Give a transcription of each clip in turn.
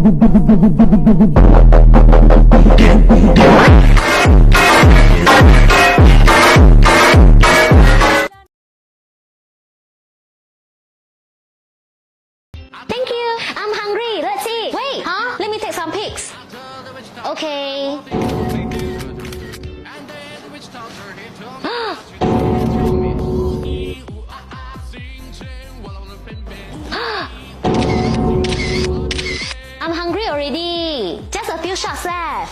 Thank you. I'm hungry. Let's eat. Wait, huh? Let me take some pics. Okay. I'm hungry already. Just a few shots left.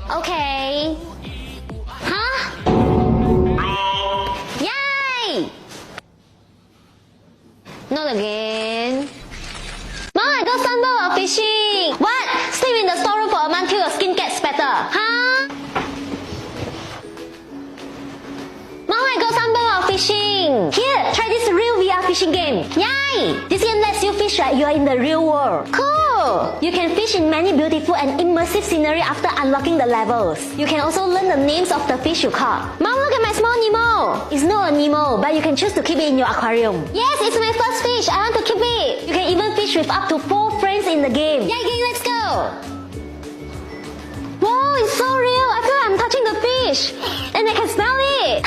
Okay. Huh? Yay! Not again. Mom, I got sunburn while fishing. What? Sleep in the storeroom for a month till your skin gets better. Huh? Mom, I got sunburn while fishing. Here, try this real VR fishing game. Yay! This game lets you fish like you are in the real world. Cool! You can fish in many beautiful and immersive scenery after unlocking the levels. You can also learn the names of the fish you caught. Mom, look at my small Nemo. It's not a Nemo, but you can choose to keep it in your aquarium. Yes, it's my first fish. I want to keep it. You can even fish with up to 4 friends in the game. Yay, gang, let's go! Wow, it's so real. I feel like I'm touching the fish. And I can smell it.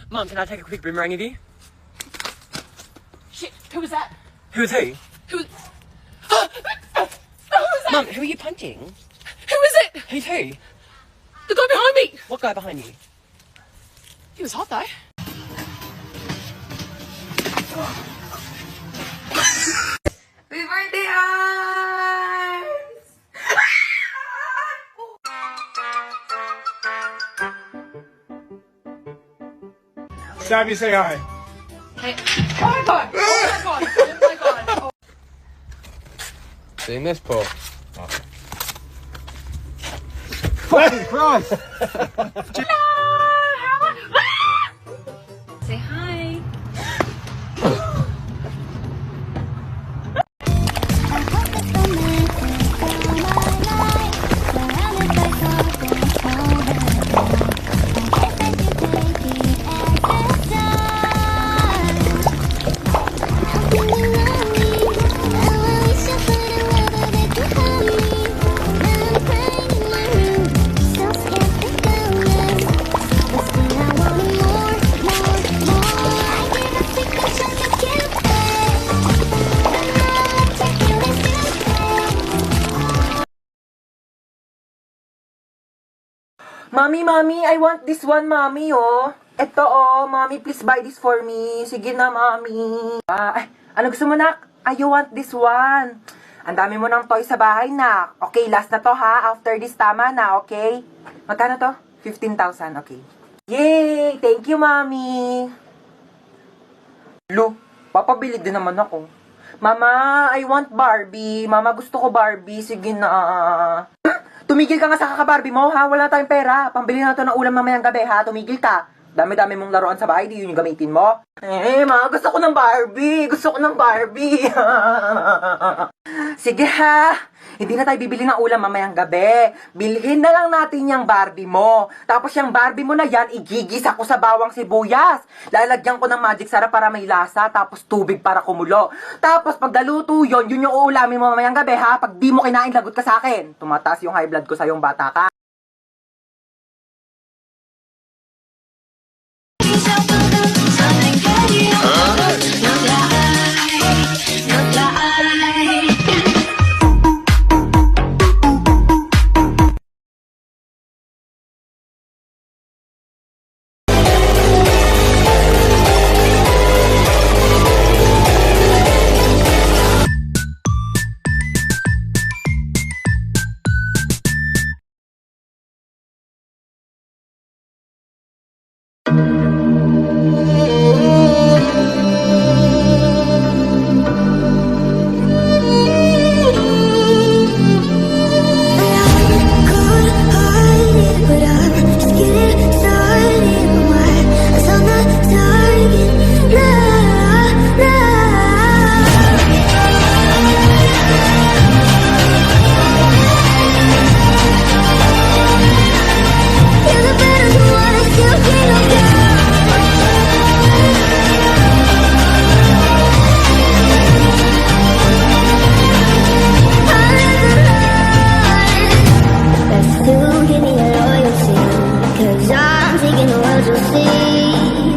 Mum, can I take a quick boomerang of you? Shit, who was that? Who is who? Who was... who was that? Mum, who are you punching? Who is it? Who's who? The guy behind me! What guy behind you? He was hot though. Happy birthday, Arms! Gabby, say hi. Hey. Oh my god! Oh my god! Oh my god! Oh. Seen this, Paul? Fucking Christ! Say hi. Mommy, I want this one, Mommy, oh. Ito, oh. Mommy, please buy this for me. Sige na, Mommy. Ano gusto mo, nak? You want this one. Ang dami mo ng toy sa bahay, nak. Okay, last na to, ha? After this, tama na, okay? Magkano to? 15,000, okay. Yay! Thank you, Mommy. Lu, papabili din naman ako. Mama, I want Barbie. Mama, gusto ko Barbie. Sige na. Tumigil ka nga sa kaka-Barbie mo, ha? Wala na tayong pera. Pambili na ito ng ulam mamayang gabi, ha? Tumigil ka. Dami-dami mong laruan sa bahay, di yun yung gamitin mo. Ma, gusto ko ng Barbie. Gusto ko ng Barbie. Sige, ha? Hindi na tayo bibili ng ulam mamayang gabi. Bilhin na lang natin yung Barbie mo. Tapos yung Barbie mo na yan, igigisa ko sa bawang sibuyas. Lalagyan ko ng magic sarap para may lasa, tapos tubig para kumulo. Tapos pag naluto yun yung uulamin mo mamayang gabi, ha? Pag di mo kinain, lagot ka sa akin. Tumataas yung high blood ko sa yung bata ka.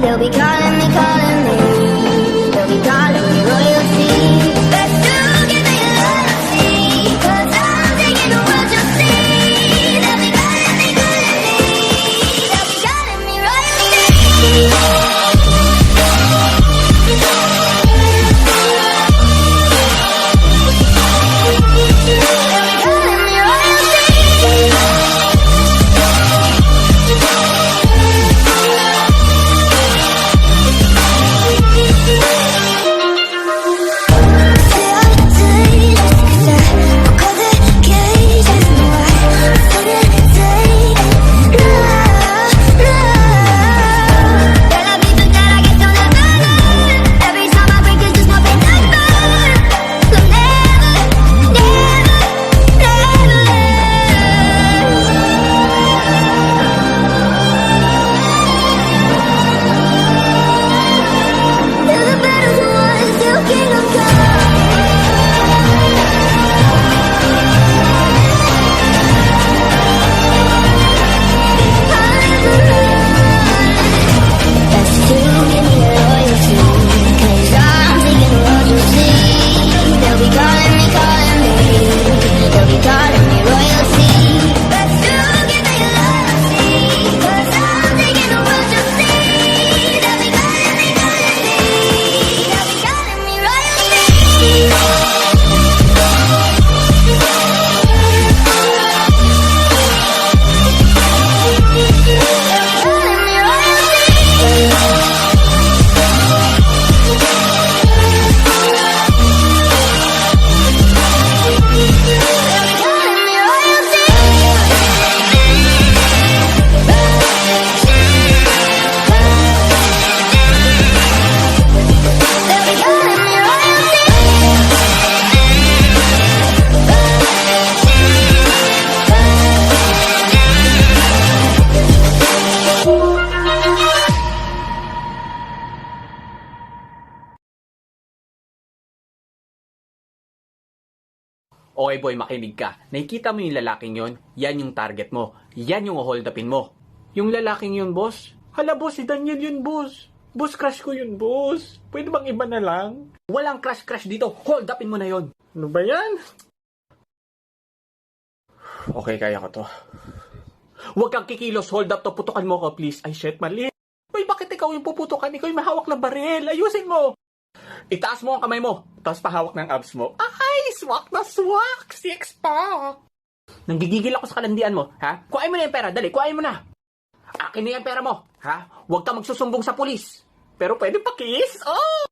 They'll be calling me, calling me. They'll be calling me royalty. Best to give me loyalty, 'cause I'm taking the world you'll see. They'll be calling me, calling me. They'll be calling me Okay boy, makinig ka. Nakikita mo yung lalaking yon? Yan yung target mo. Yan yung hold upin mo. Yung lalaking yun, boss? Hala boss, si Daniel yun, boss. Boss, crush ko yun, boss. Pwede bang iba na lang? Walang crush dito. Hold upin mo na yon. Ano ba yan? Okay, kaya ko to. Huwag kang kikilos, hold up to. Putukan mo ko, please. Ay, shit, mali. Uy, bakit ikaw yung puputukan? Ikaw yung mahawak ng baril. Ayusin mo. Itaas mo ang kamay mo, tapos pahawak ng abs mo. Ay, swak na swak! Six pack! Nanggigigil ako sa kalandian mo, ha? Kuhain mo na yung pera, dali, kuhain mo na. Akin na yung pera mo, ha? Huwag ka magsusumbong sa pulis. Pero pwede pa kiss? Oh!